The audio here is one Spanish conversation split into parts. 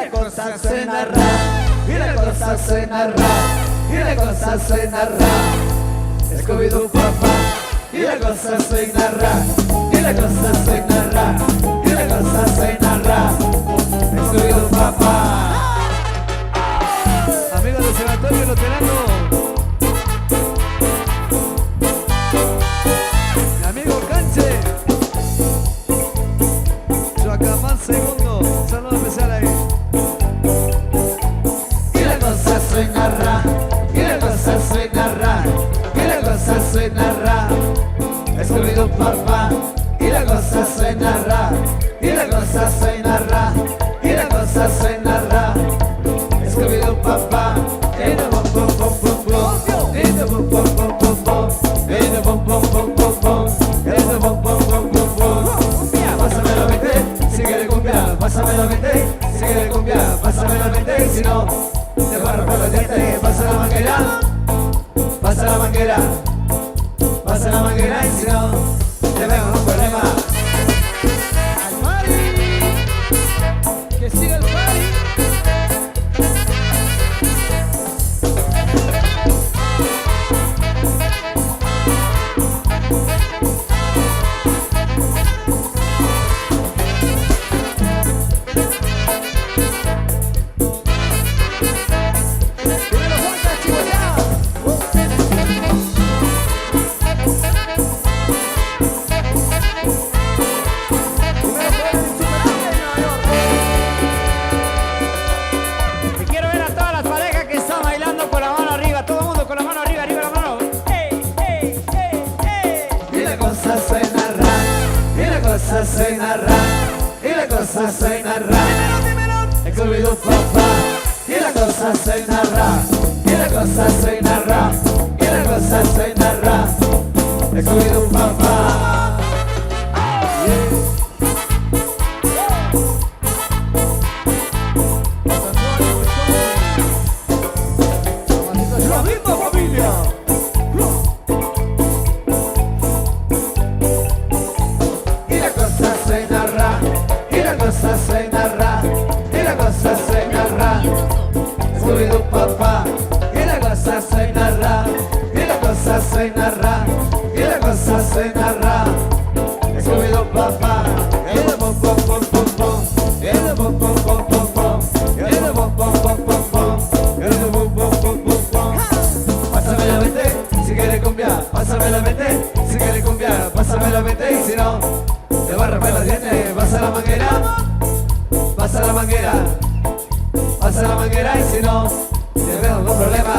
la cosa suena ra, y la cosa suena ra, y la cosa suena ra. Scooby-Doo papá, y la cosa suena ra, y la cosa suena ra, y la cosa suena ra. Scooby-Doo papá. Amigos del Cementerio Luterano, mi amigo Canche, Chuacamán segundo, saludo especial ahí. Y la cosa suena ra, y la cosa suena ra, y la cosa suena ra. Scooby-Doo papá, y la cosa suena ra, y la cosa suena ra, y la cosa suena ra. Scooby-Doo papá, in the bum bum bum bum bum, in the bum bum bum bum bum, in the bum bum bum bum bum, in the bum bum bum bum bum. Pásame la 20, si quiere cumbia, pásame la 20, si quiere cumbia, pásame la 20, y si no, te va a romper los dientes. Pasa la manguera, pasa la manguera, pasa la manguera, y si no, te veo un problema. Al party, que siga el party. Suena ra, y la cosa suena ra. Scooby-Doo papá, y la cosa suena ra, y la cosa suena ra, y la cosa suena ra. Scooby-Doo papá. La misma familia. Y la cosa suena ra, y la cosa suena ra, y la cosa suena ra. Scooby-Doo papá, y la cosa suena ra, y la cosa suena ra, y la cosa suena ra. Scooby-Doo papá, y la bom bom bom bom bom, y la bom bom bom bom bom, y la bom bom bom bom bom, y la bom bom bom bom bom. Pásame la 20, si quiere cumbia, pásame la 20, si quiere cumbia, pásame la 20, y si no, te va a romper los dientes. Pasa la manguera, pasa la manguera, pasa la manguera, y si no, te veo algún problema.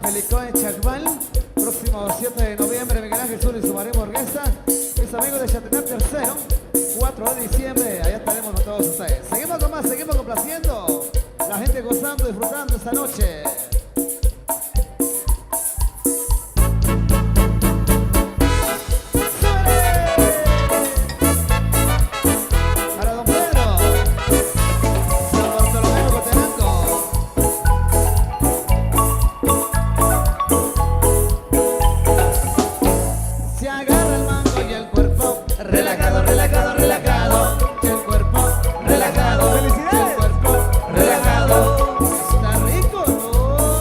Pelicón en Chacbal, próximo 7 de noviembre, Miguel Ángel Sur y su Maremo Orquesta. Mis amigos de Chatenar Tercero, 4 de diciembre, allá estaremos con todos ustedes. Seguimos con más, seguimos complaciendo, la gente gozando, disfrutando esta noche. Relajado, relajado, relajado, el cuerpo relajado, el cuerpo relajado. Está rico, ¿no?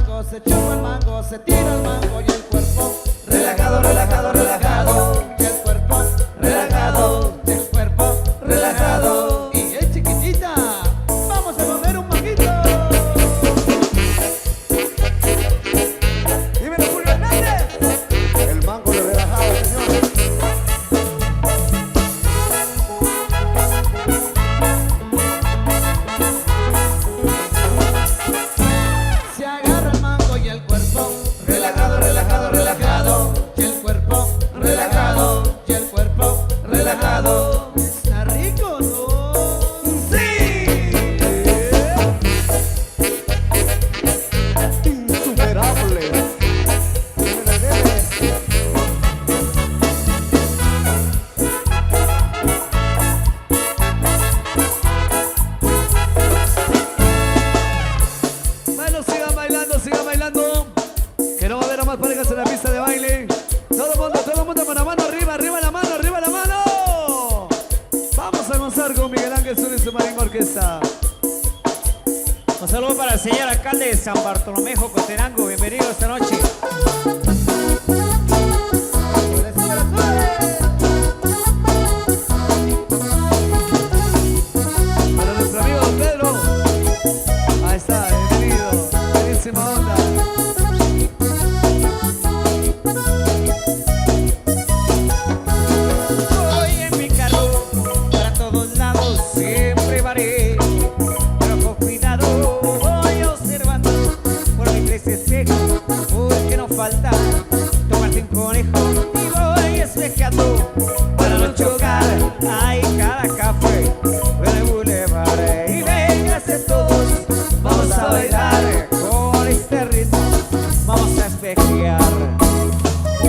mango, se chupa el mango, se tira el mango y el cuerpo relajado, relajado, relajado. Y el cuerpo relajado, y el cuerpo relajado. Y es chiquitita, vamos a comer un manguito. Dímelo, Julio Hernández. El mango de relajado, señores. Se agarra el mango y el cuerpo relajado, relajado, relajado. Y el cuerpo relajado, y el cuerpo relajado. Está rico, ¿no? ¡Sí! Insuperable. Bueno, sigan bailando, sigan bailando. Que no va a haber a más parejas en la pista de baile. Todo el mundo con la mano arriba, arriba la mano, arriba la mano. Vamos a gozar con Miguel Ángel Zuna y su Marín Orquesta. Un saludo para el señor alcalde de San Bartolomé, Jocotenango. Bienvenido esta noche. Para nuestro amigo Don Pedro. Ahí está, bienvenido. Buenísima onda. Voy en mi carro, para todos lados siempre varé. Pero con cuidado voy observando por mis tres espejos, porque no falta tomarte un conejo. Y voy espejando para no chocar. Hay cada café en el boulevard. Y vénganse todos, vamos a bailar con este ritmo, vamos a espejear. Y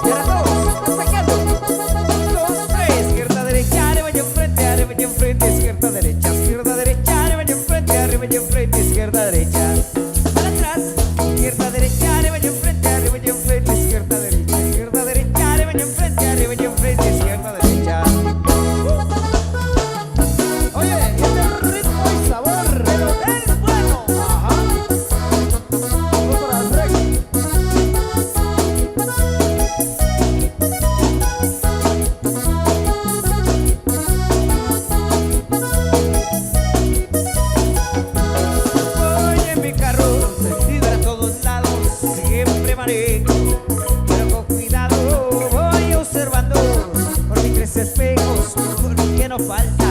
ahora todos, despejando. 2, 3, izquierda, derecha, arriba y enfrente, izquierda, derecha, arriba y enfrente, izquierda, derecha. Para atrás, izquierda, derecha, arriba y enfrente, izquierda, derecha, arriba y enfrente, izquierda, derecha. Oye, y este ritmo y sabor, pero es bueno. Ajá. Vamos para el break. Voy en mi carro, sentido a todos lados, siempre manejo, pero con cuidado voy observando por mis tres espejos, porque no falta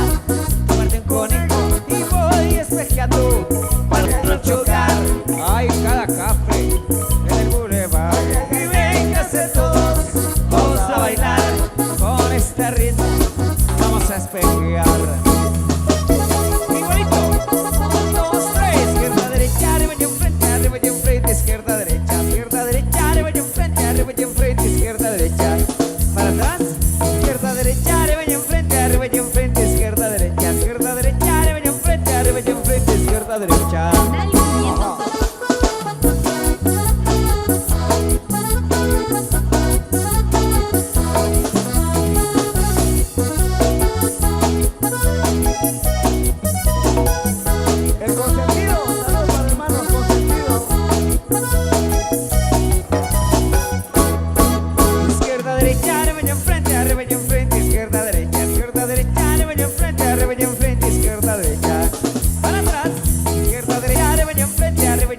tomarte un conejo. Y voy espejeando para no chocar. Hay cada café en el boulevard. Y vénganse todos, vamos a bailar con este ritmo, vamos a espejear. Igualito. 2, 3, izquierda, derecha, arriba y enfrente, izquierda, derecha, arriba y enfrente, izquierda, derecha. Para atrás, izquierda, derecha, arriba y enfrente, izquierda, derecha, arriba y enfrente, izquierda, derecha. El consentido, saludos para hermanos consentido. Izquierda, derecha, arriba y enfrente, izquierda, derecha, arriba y enfrente, izquierda, derecha. Para atrás, izquierda, derecha, arriba y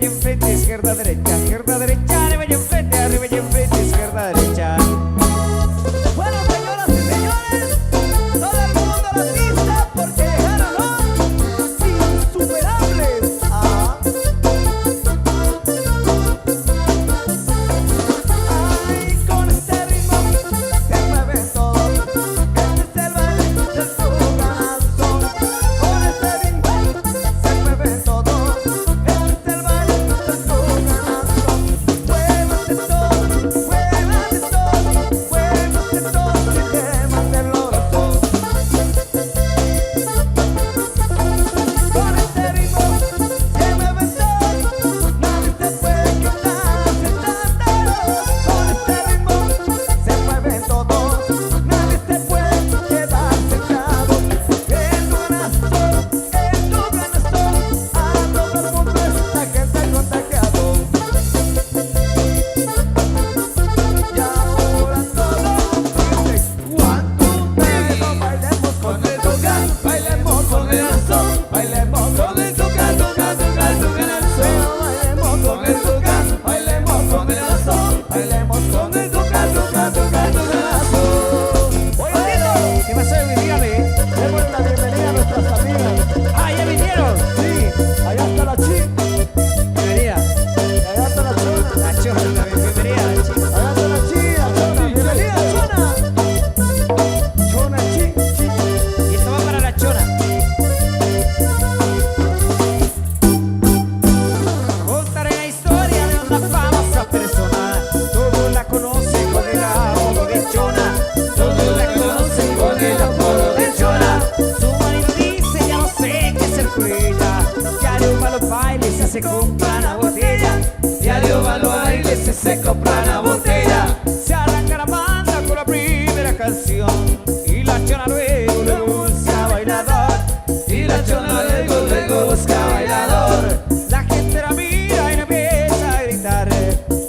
enfrente, izquierda, derecha, arriba y enfrente, izquierda, derecha. Bueno, señoras y señores, todo el mundo a la pista porque llegaron los insuperables. Ah. Ay, con este ritmo se mueven todos. Este es el baile de su corazón. Con este ritmo se mueven todos. Este es el baile de su corazón. Bienvenida, chica. Allá está la china, Chona. Bienvenida, Chona. Chona, chi. Y esto va para la chona. Contaré la historia de una famosa persona. Todos la conocen con el apodo de chona. Todos la conocen con el apodo de chona. Su marido dice, ya no sé qué hacer con ella. Diario va a los bailes y se compra una botella. Diario va a los bailes y se compra una botella. Se arranca la banda con la primera canción. Y la chona luego busca bailador. Y la chona luego busca bailador. La gente la mira y no empieza a gritar.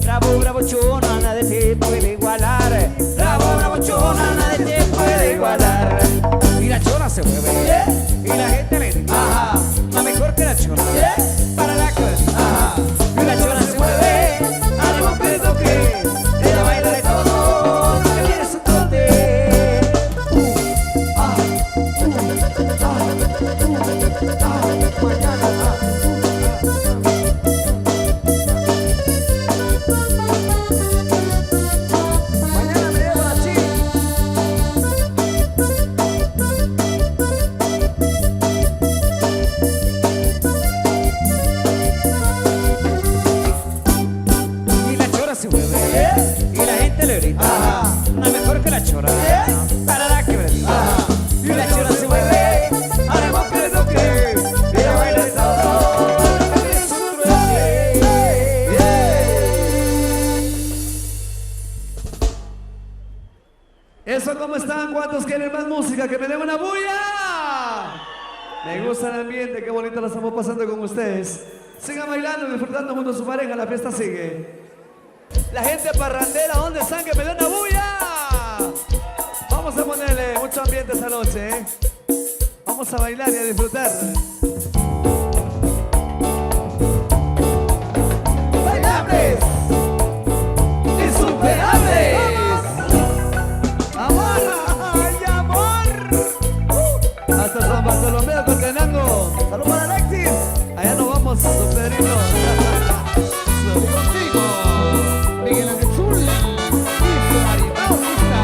Bravo, bravo chona, nadie te puede igualar. Bravo, bravo chona, nadie te puede igualar. Y la chona se mueve y la gente le grita. Ajá. La mejor que la chona para la cabeza. Ajá. Y la chona se mueve al completo que ella baila de todo, que tiene su trote. Mañana me llevo la china. Y la chora se mueve y la gente le grita. Ajá. Una mejor que la chora para la quebradita. Y la chora se mueve al completo que ella baila de todo, que tiene su trote. ¿Eso cómo están? ¿Cuántos quieren más música? ¡Que me den una bulla! Me gusta el ambiente, qué bonito lo estamos pasando con ustedes. Sigan bailando y disfrutando junto a su pareja, la fiesta sigue. La gente parrandera, ¿dónde están? ¡Que me den una bulla! Vamos a ponerle mucho ambiente esta noche, ¿eh? Vamos a bailar y a disfrutar. ¡Bailables! ¡Insuperables! ¡Amor! ¡Ay, amor! Hasta San Bartolomé con Tenango. ¡Salud para Alexis! Allá nos vamos, don Pedrito. Salud contigo. Miguel Ángel Zul. Y su mariposa.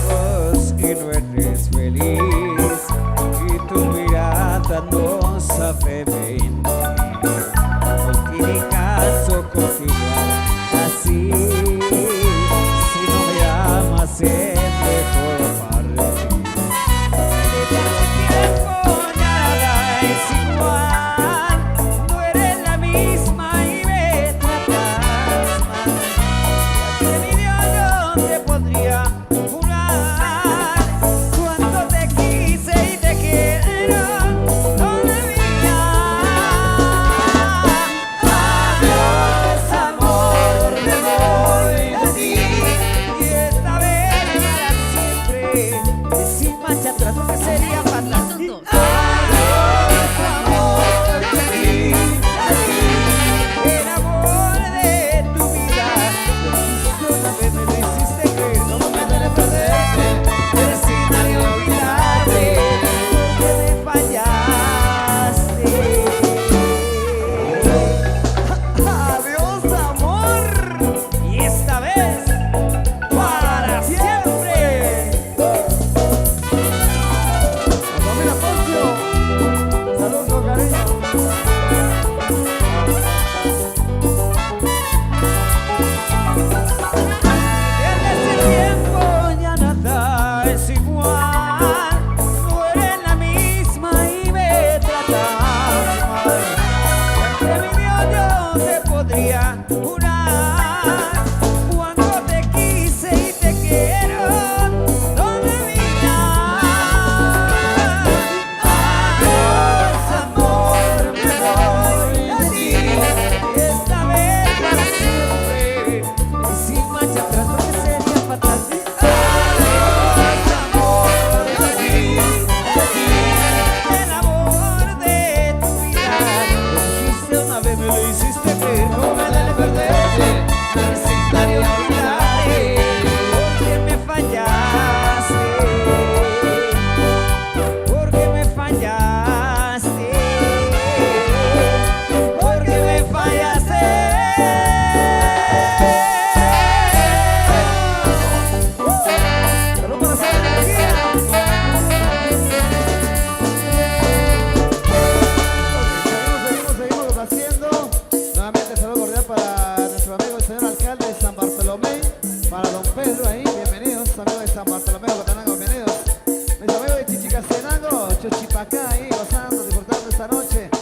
Ojos y no eres feliz y tu mirada no sabe mentir. No tiene caso continuar así. Si no me amas es mejor partir. De tanto tiempo nada es igual. No eres la misma y me tratas mal. Yo te podría jurar cuánto te quise y te quiero todavía. esta noche.